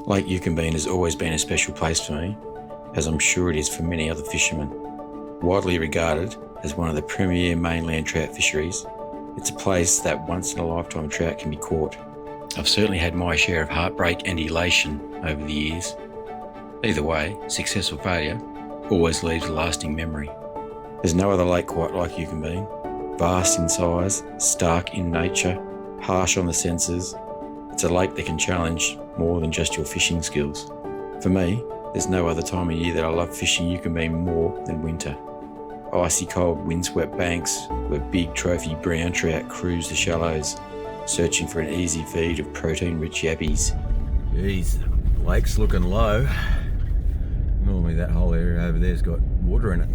Lake Eucumbene has always been a special place for me, as I'm sure it is for many other fishermen. Widely regarded as one of the premier mainland trout fisheries, it's a place that once in a lifetime trout can be caught. I've certainly had my share of heartbreak and elation over the years. Either way, success or failure always leaves a lasting memory. There's no other lake quite like Eucumbene. Vast in size, stark in nature, harsh on the senses. It's a lake that can challenge more than just your fishing skills. For me, there's no other time of year that I love fishing Eucumbene more than winter. Icy cold windswept banks where big trophy brown trout cruise the shallows, searching for an easy feed of protein-rich yabbies. Geez, the lake's looking low. Normally that whole area over there's got water in it.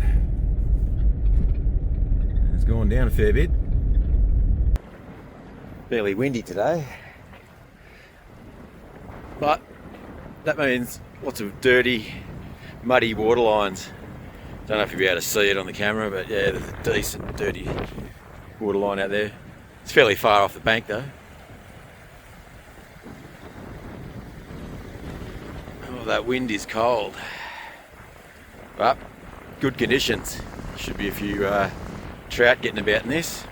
It's gone down a fair bit. Fairly windy today. But that means lots of dirty, muddy water lines. Don't know if you'll be able to see it on the camera, but yeah, there's a decent dirty water line out there. It's fairly far off the bank though. Oh, that wind is cold. But good conditions. Should be a few trout getting about in this.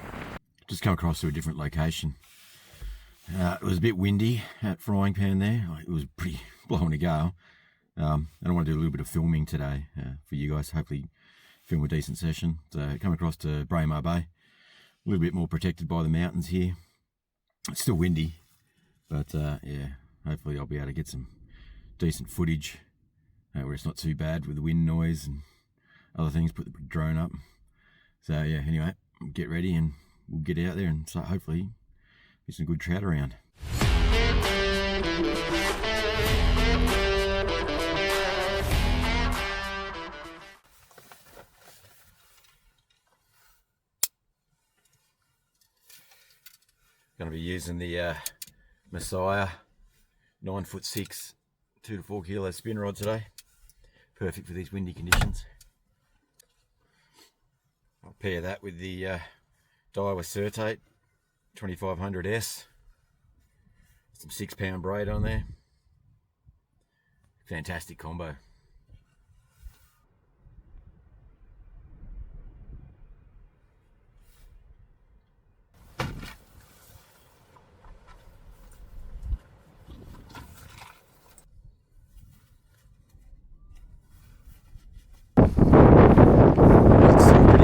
Just come across to a different location. It was a bit windy at Frying Pan there. It was pretty blowing a gale. And I want to do a little bit of filming today for you guys. Hopefully film a decent session. So come across to Braemar Bay. A little bit more protected by the mountains here. It's still windy, but yeah, hopefully I'll be able to get some decent footage where it's not too bad with the wind noise and other things. Put the drone up. So yeah, anyway, get ready and we'll get out there and start hopefully get some good trout around. Going to be using the Messiah 9'6", 2 to 4 kilo spin rod today. Perfect for these windy conditions. I'll pair that with the Daiwa Certate 2500S. Some 6-pound braid on there. Fantastic combo.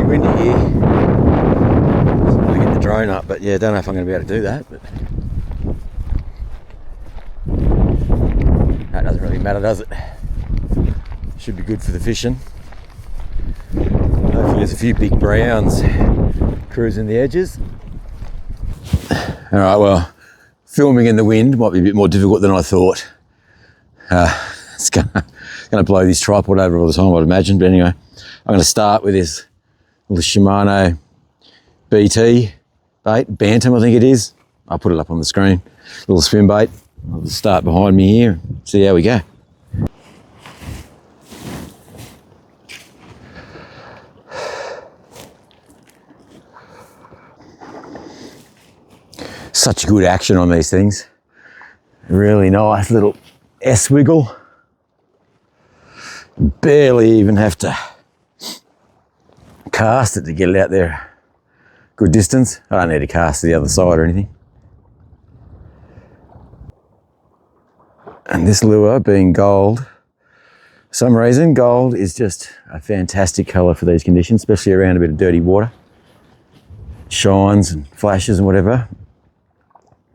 Windy here. So I'm going to get the drone up, but yeah, don't know if I'm going to be able to do that. But that doesn't really matter, does it? Should be good for the fishing. Hopefully there's a few big browns cruising the edges. Alright, well, filming in the wind might be a bit more difficult than I thought. It's going to blow this tripod over all the time, I'd imagine. But anyway, I'm going to start with this little Shimano BT bait, Bantam I think it is. I'll put it up on the screen. Little spin bait. I'll start behind me here, see how we go. Such good action on these things. Really nice little S-wiggle. Barely even have to cast it to get it out there good distance. I don't need to cast to the other side or anything. And this lure being gold, for some reason gold is just a fantastic colour for these conditions, especially around a bit of dirty water. Shines and flashes and whatever.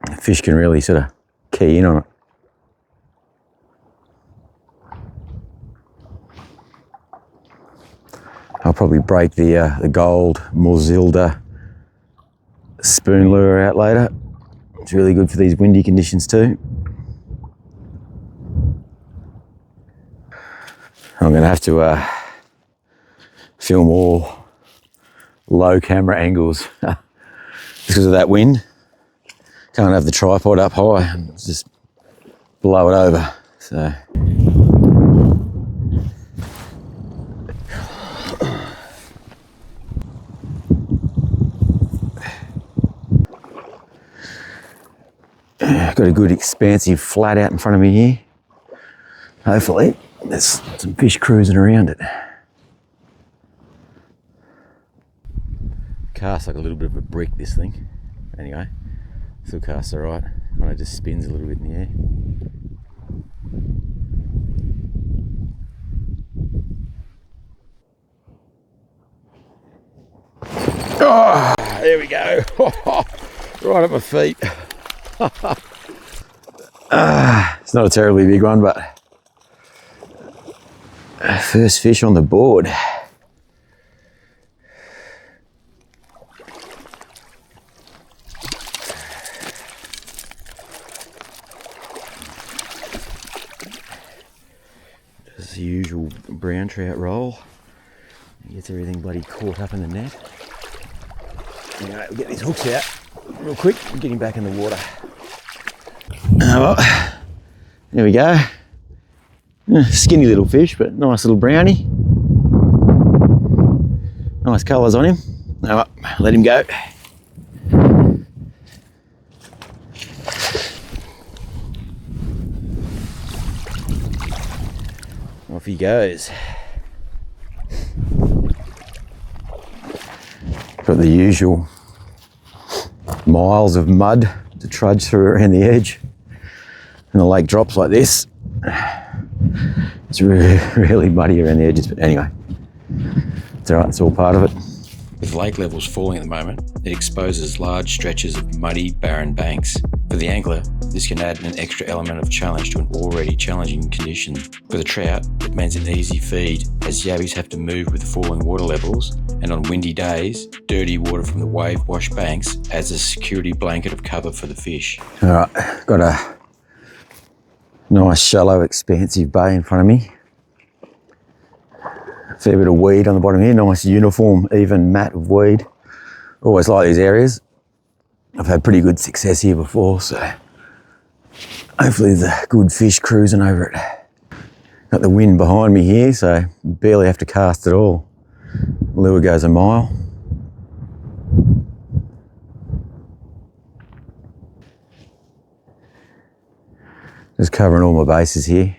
The fish can really sort of key in on it. I'll probably break the gold Morzilda spoon lure out later. It's really good for these windy conditions too. I'm going to have to film all low camera angles because of that wind. Can't have the tripod up high and just blow it over. So. Got a good expansive flat out in front of me here. Hopefully there's some fish cruising around it. Casts like a little bit of a brick, this thing. Anyway, still casts alright. When it just spins a little bit in the air. Oh, there we go. Right at my feet. It's not a terribly big one, but first fish on the board. Just the usual brown trout roll. Gets everything bloody caught up in the net. Anyway, we'll get these hooks out real quick and get him back in the water. Well, there we go. Skinny little fish, but nice little brownie. Nice colours on him. Oh, well, let him go. Off he goes. Got the usual miles of mud to trudge through around the edge. And the lake drops like this. It's really muddy around the edges, but anyway, it's alright, it's all part of it. With lake levels falling at the moment, it exposes large stretches of muddy, barren banks. For the angler, this can add an extra element of challenge to an already challenging condition. For the trout, it means an easy feed, as yabbies have to move with falling water levels, and on windy days, dirty water from the wave-washed banks adds a security blanket of cover for the fish. Alright, got a nice, shallow, expansive bay in front of me. A fair bit of weed on the bottom here, nice uniform, even mat of weed. Always like these areas. I've had pretty good success here before, so hopefully there's a good fish cruising over it. Got the wind behind me here, so barely have to cast at all. Lure goes a mile. Just covering all my bases here.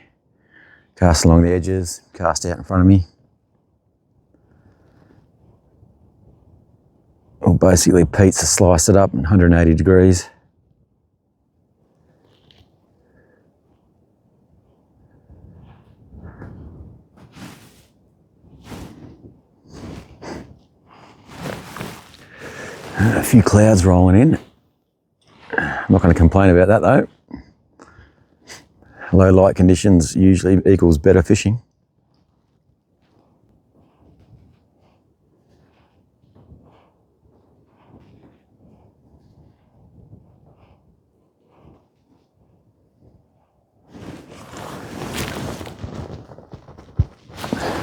Cast along the edges, cast out in front of me. Well, basically Pete's to slice it up 180 degrees. A few clouds rolling in. I'm not going to complain about that though. Low light conditions usually equals better fishing.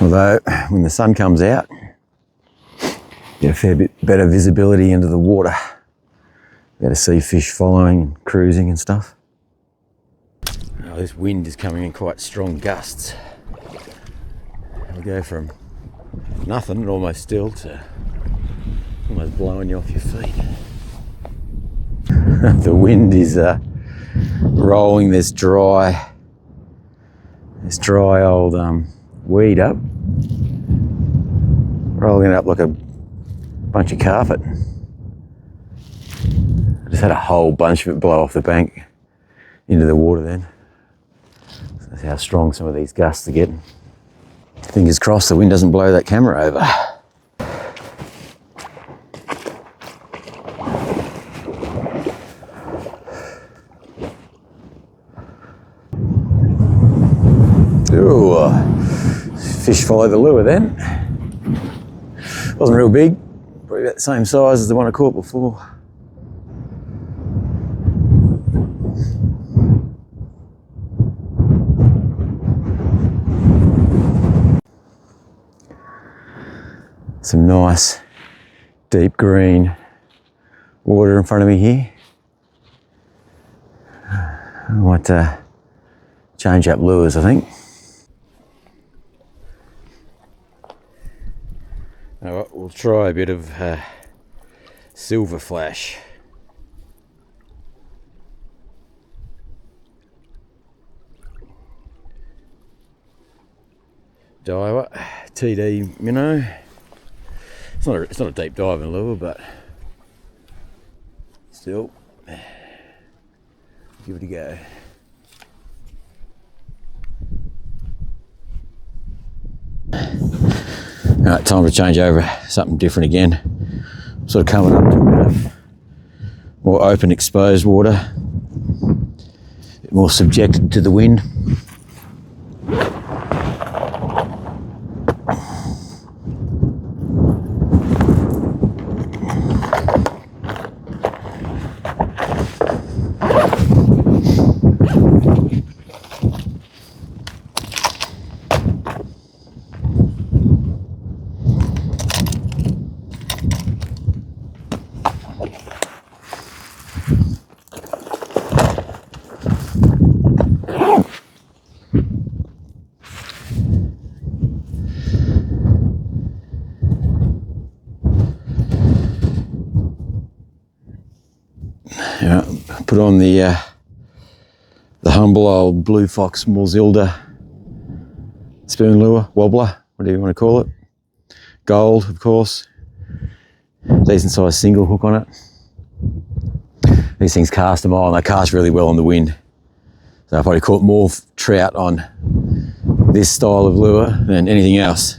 Although when the sun comes out, get a fair bit better visibility into the water. Be able to see fish following and cruising and stuff. Oh, this wind is coming in quite strong gusts. It'll go from nothing and almost still to almost blowing you off your feet. The wind is rolling this dry old weed up, rolling it up like a bunch of carpet. I just had a whole bunch of it blow off the bank into the water then. So that's how strong some of these gusts are getting. Fingers crossed the wind doesn't blow that camera over. Ooh, fish followed the lure then. Wasn't real big, probably about the same size as the one I caught before. Some nice deep green water in front of me here. I might change up lures, I think. All right, we'll try a bit of silver flash. diver, TD minnow. It's not a deep diving lure, but still, give it a go. Alright, time to change over something different again. Sort of coming up to a bit of more open, exposed water, a bit more subjected to the wind. Put on the humble old Blue Fox Morzilda spoon lure, wobbler, whatever you want to call it. Gold, of course. Decent sized single hook on it. These things cast a mile and they cast really well on the wind. So I've probably caught more trout on this style of lure than anything else.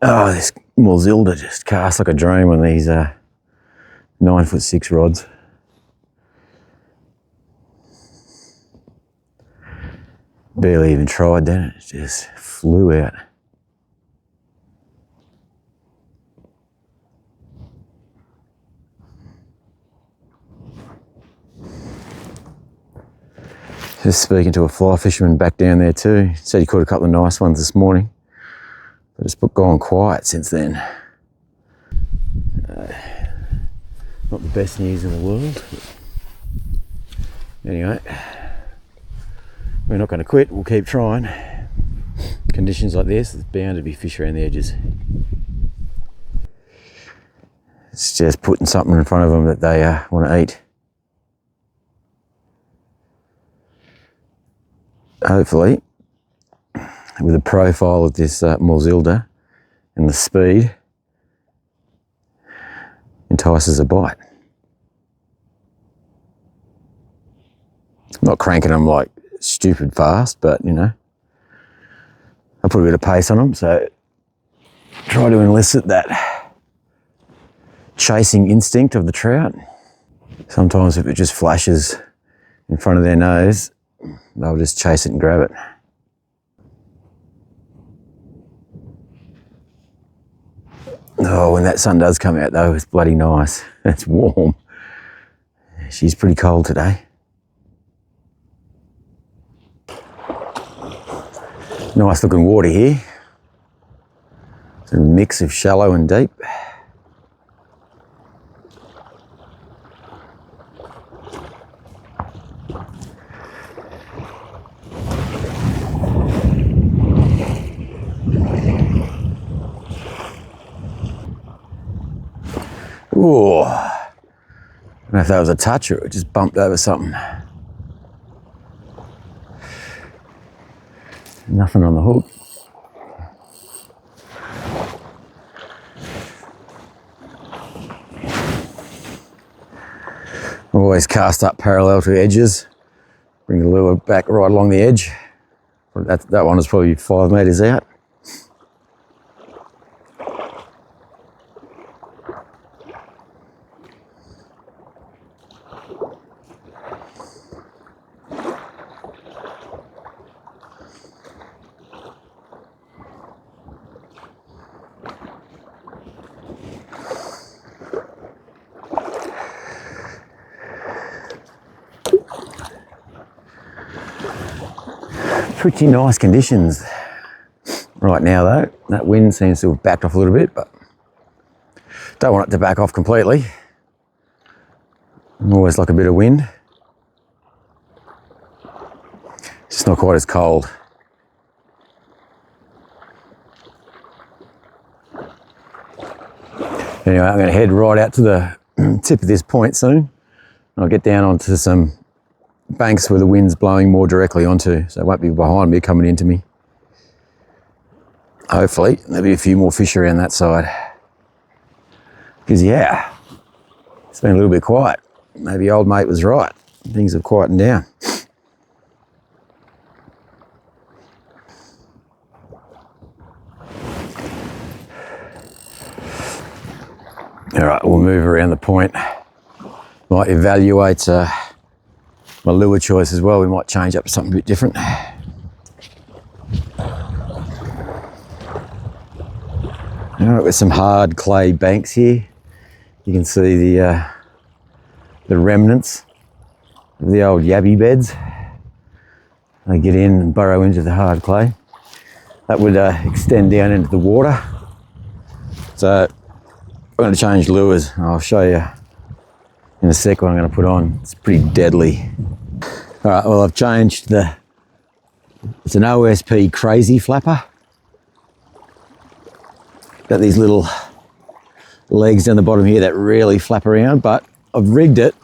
Oh, this Morzilda just casts like a dream on these 9'6" rods. Barely even tried then, it just flew out. Just speaking to a fly fisherman back down there too. He said he caught a couple of nice ones this morning. But it's gone quiet since then. Not the best news in the world. Anyway, we're not going to quit, we'll keep trying. Conditions like this, there's bound to be fish around the edges. It's just putting something in front of them that they want to eat. Hopefully, with the profile of this Morzilda and the speed, entices a bite. I'm not cranking them like stupid fast, but you know, I put a bit of pace on them, so try to elicit that chasing instinct of the trout. Sometimes if it just flashes in front of their nose, they'll just chase it and grab it. Oh, when that sun does come out though, it's bloody nice. It's warm. She's pretty cold today. Nice looking water here. It's a mix of shallow and deep. Ooh, I don't know if that was a touch or it just bumped over something. Nothing on the hook. Always cast up parallel to edges. Bring the lure back right along the edge. That one is probably 5 metres out. Pretty nice conditions right now though. That wind seems to have backed off a little bit, but don't want it to back off completely. I always like a bit of wind. It's just not quite as cold. Anyway, I'm going to head right out to the tip of this point soon. I'll get down onto some banks where the wind's blowing more directly onto, so it won't be behind me coming into me. Hopefully there'll be a few more fish around that side. Because yeah, it's been a little bit quiet. Maybe old mate was right. Things have quietened down. All right, we'll move around the point. Might evaluate my lure choice as well. We might change up to something a bit different. All right, with some hard clay banks here. You can see the remnants of the old yabby beds. They get in and burrow into the hard clay. That would extend down into the water. So I'm going to change lures. I'll show you in a sec what I'm going to put on. It's pretty deadly. All right, well, I've changed it's an OSP crazy flapper. Got these little legs down the bottom here that really flap around, but I've rigged it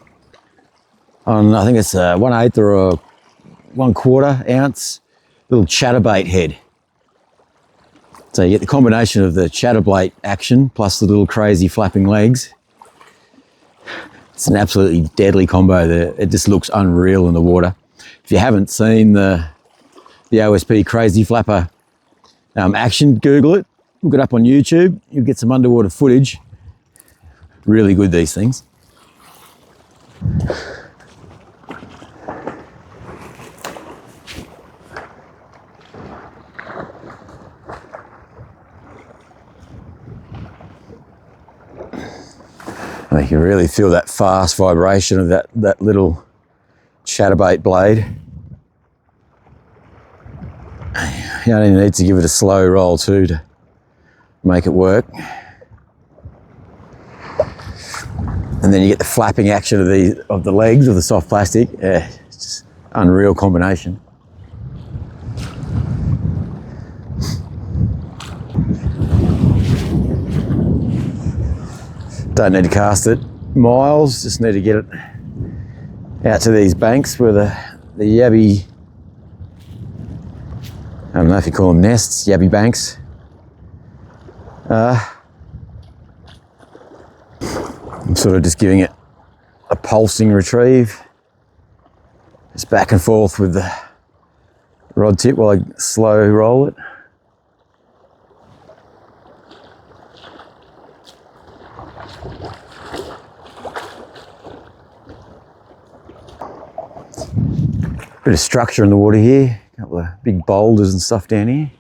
on, I think it's a 1/8 or a 1/4 ounce little chatterbait head. So you get the combination of the chatterbait action plus the little crazy flapping legs. It's an absolutely deadly combo there. It just looks unreal in the water. If you haven't seen the OSP crazy flapper action, Google it. Look it up on YouTube. You'll get some underwater footage. Really good, these things. You can really feel that fast vibration of that little chatterbait blade. You only need to give it a slow roll too to make it work. And then you get the flapping action of the legs of the soft plastic. Yeah, it's just unreal combination. Don't need to cast it miles, just need to get it out to these banks where the yabby, I don't know if you call them nests, yabby banks. I'm sort of just giving it a pulsing retrieve. Just back and forth with the rod tip while I slow roll it. Bit of structure in the water here, a couple of big boulders and stuff down here.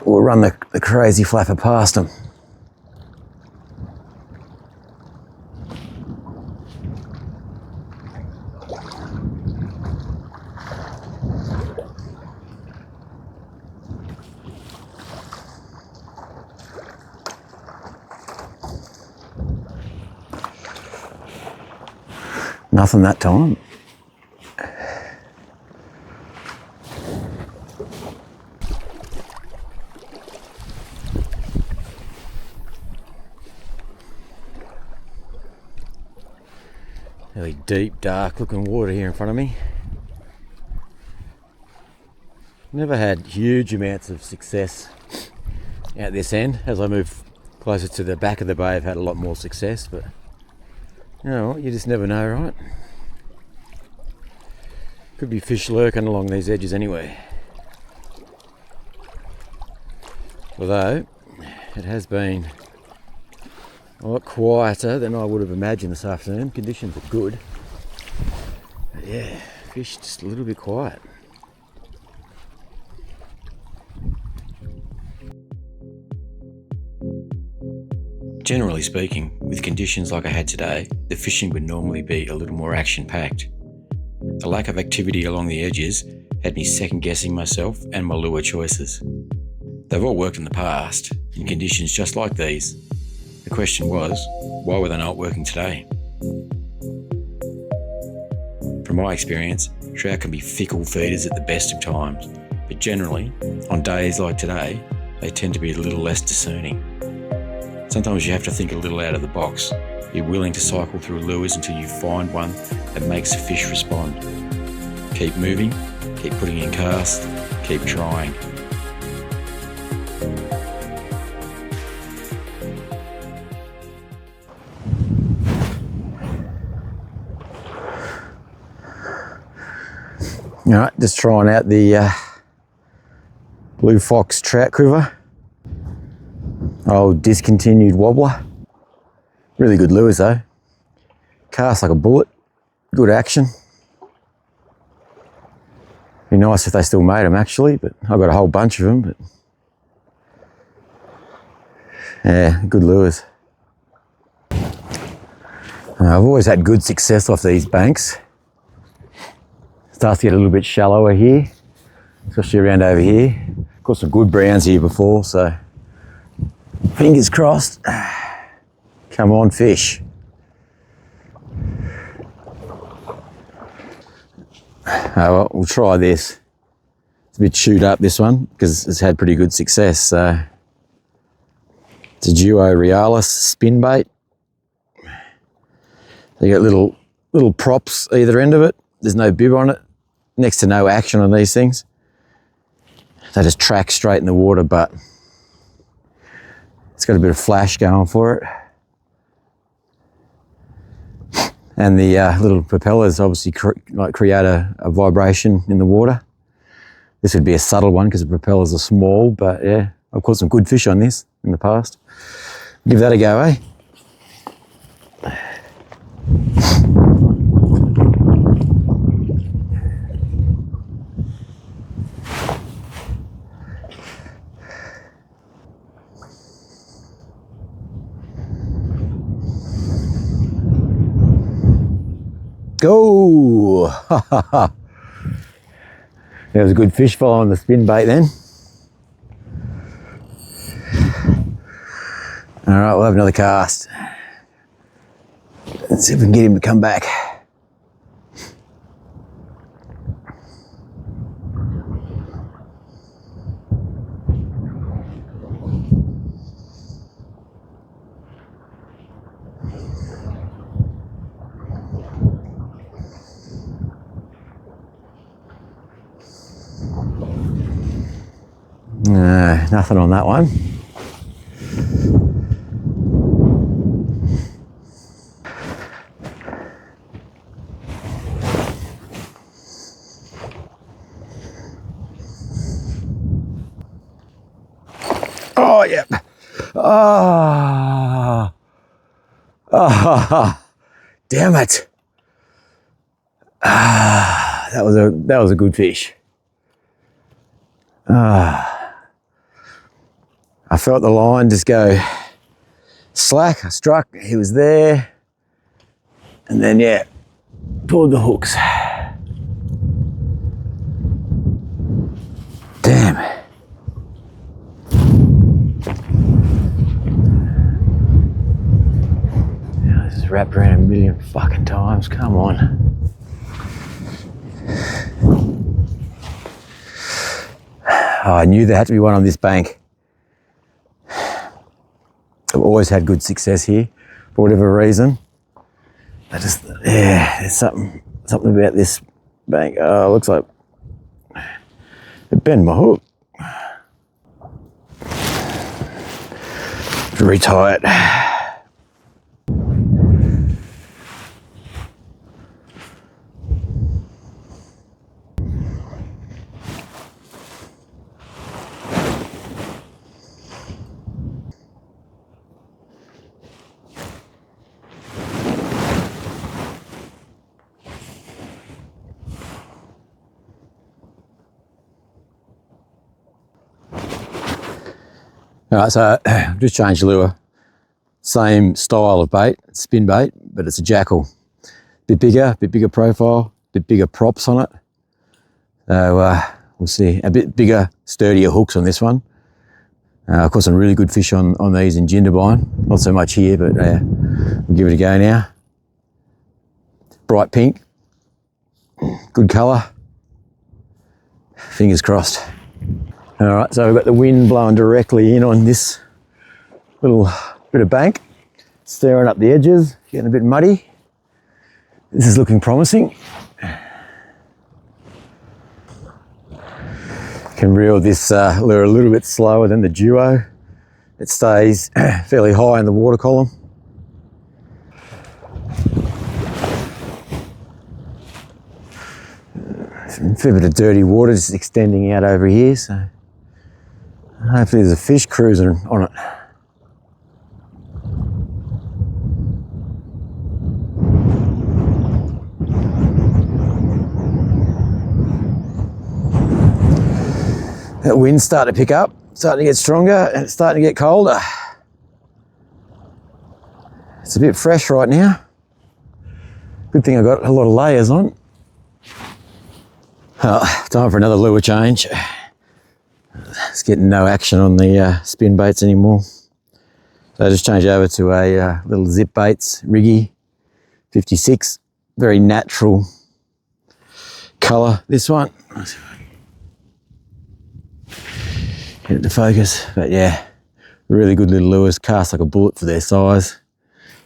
We'll run the crazy flapper past them. Nothing that time. Really deep, dark looking water here in front of me. Never had huge amounts of success out this end. As I move closer to the back of the bay, I've had a lot more success, but you know what, you just never know, right? Could be fish lurking along these edges anyway. Although, it has been a lot quieter than I would have imagined this afternoon. Conditions are good. But yeah, fish just a little bit quiet. Generally speaking, with conditions like I had today, the fishing would normally be a little more action-packed. The lack of activity along the edges had me second-guessing myself and my lure choices. They've all worked in the past, in conditions just like these. The question was, why were they not working today? From my experience, trout can be fickle feeders at the best of times, but generally, on days like today, they tend to be a little less discerning. Sometimes you have to think a little out of the box Be willing to cycle through lures until you find one that makes the fish respond. Keep moving, keep putting in casts, keep trying. All right, just trying out the Blue Fox trout quiver. Old discontinued wobbler. Really good lures though. Cast like a bullet. Good action. Be nice if they still made them actually, but I've got a whole bunch of them. But yeah, good lures. I've always had good success off these banks. Starts to get a little bit shallower here, especially around over here. Got some good browns here before, so fingers crossed. Come on, fish. Oh well, we'll try this. It's a bit chewed up, this one, because it's had pretty good success. So it's a Duo Realis spin bait. You got little props either end of it. There's no bib on it. Next to no action on these things. They just track straight in the water, but it's got a bit of flash going for it. And the little propellers obviously create a vibration in the water. This would be a subtle one because the propellers are small, but yeah, I've caught some good fish on this in the past. Give that a go, eh? Go! There was a good fish following the spin bait then. All right, we'll have another cast. Let's see if we can get him to come back. No, nothing on that one. Oh, yep. Ah. Ah. Damn it. Ah, that was a good fish. Ah. I felt the line just go slack. I struck, he was there. And then, yeah, pulled the hooks. Damn. Yeah, this is wrapped around a million fucking times. Come on. Oh, I knew there had to be one on this bank. I've always had good success here, for whatever reason. There's something about this bank. Oh, it looks like it bent my hook. Retie it. All right, so I've just changed the lure. Same style of bait, spin bait, but it's a jackal. Bit bigger profile, bit bigger props on it. So we'll see. A bit bigger, sturdier hooks on this one. I've caught some really good fish on these in Jindabyne. Not so much here, but we'll give it a go now. Bright pink, good colour. Fingers crossed. All right, so we've got the wind blowing directly in on this little bit of bank. stirring up the edges, getting a bit muddy. This is looking promising. Can reel this lure a little bit slower than the duo. It stays fairly high in the water column. A fair bit of dirty water just extending out over here, so hopefully there's a fish cruising on it. That wind's starting to pick up, starting to get stronger, and it's starting to get colder. It's a bit fresh right now. Good thing I got a lot of layers on. Oh, time for another lure change. It's getting no action on the spin baits anymore. So I just changed over to a little zip baits, Riggy 56. Very natural colour, this one. Get it to focus, but yeah, really good little lures, cast like a bullet for their size.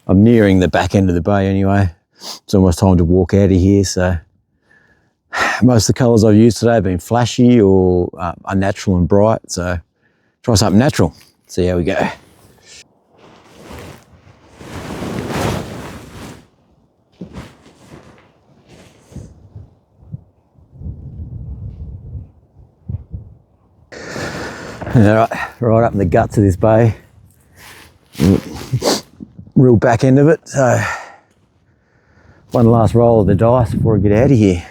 I'm nearing the back end of the bay anyway. It's almost time to walk out of here, so most of the colours I've used today have been flashy or unnatural and bright, so try something natural, see how we go. Right up in the guts of this bay, real back end of it, so one last roll of the dice before I get out of here.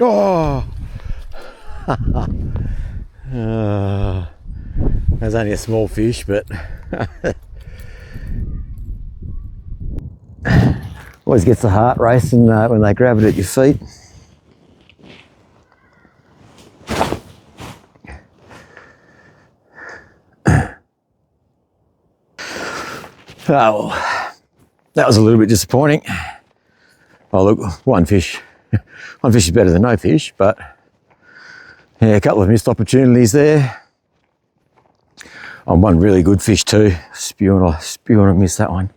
Oh! There's only a small fish, but always gets the heart racing when they grab it at your feet. Oh, well, that was a little bit disappointing. Oh look, one fish is better than no fish, but yeah, a couple of missed opportunities there. On one really good fish too, spewing I missed that one.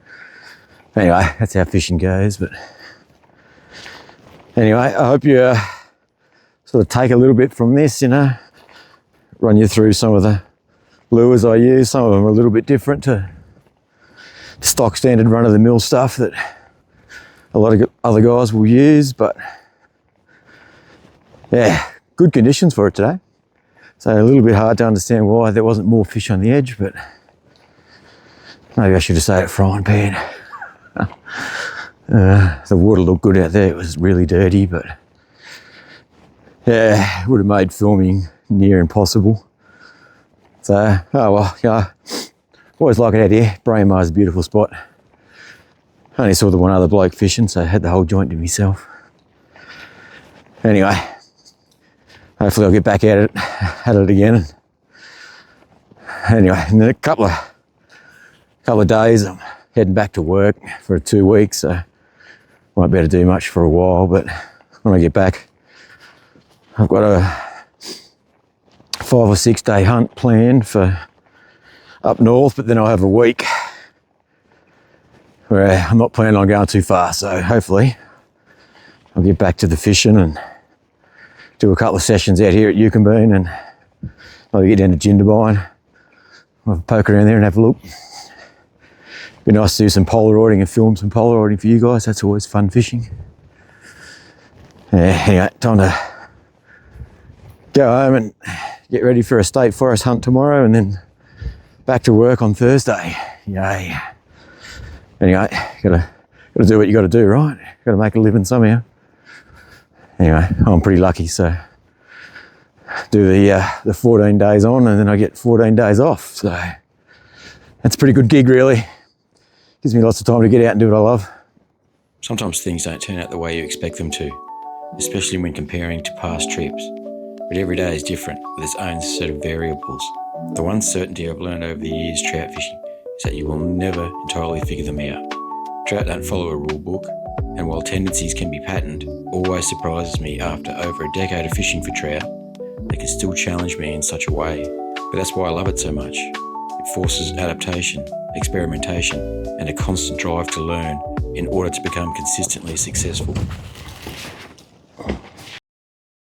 Anyway, that's how fishing goes. But anyway, I hope you sort of take a little bit from this, you know, run you through some of the lures I use. Some of them are a little bit different to stock standard run-of-the-mill stuff that a lot of other guys will use, but yeah, good conditions for it today. So a little bit hard to understand why there wasn't more fish on the edge, but maybe I should have stayed at frying pan. The water looked good out there. It was really dirty, but yeah, it would have made filming near impossible. So, oh well, yeah, always like it out here. Braemar's a beautiful spot. I only saw the one other bloke fishing, so I had the whole joint to myself. Anyway, hopefully I'll get back at it again. Anyway, in a couple of days, I'm heading back to work for 2 weeks, so won't be able to do much for a while. But when I get back, I've got a 5 or 6 day hunt planned for up north, but then I'll have a week where I'm not planning on going too far. So hopefully I'll get back to the fishing and do a couple of sessions out here at Eucumbene, and maybe get down to Jindabyne, have a poke around there and have a look. Be nice to do some Polaroiding and film some Polaroiding for you guys. That's always fun fishing. Yeah, anyway, time to go home and get ready for a state forest hunt tomorrow, and then back to work on Thursday. Yay. Anyway, gotta do what you gotta do, right? Gotta make a living somehow. Anyway, I'm pretty lucky, so do the 14 days on, and then I get 14 days off. So that's a pretty good gig, really. Gives me lots of time to get out and do what I love. Sometimes things don't turn out the way you expect them to. especially when comparing to past trips. But every day is different with its own set of variables. The one certainty I've learned over the years trout fishing is that you will never entirely figure them out. Trout don't follow a rule book, and while tendencies can be patterned, always surprises me after over a decade of fishing for trout, they can still challenge me in such a way. But that's why I love it so much. It forces adaptation, experimentation, and a constant drive to learn in order to become consistently successful.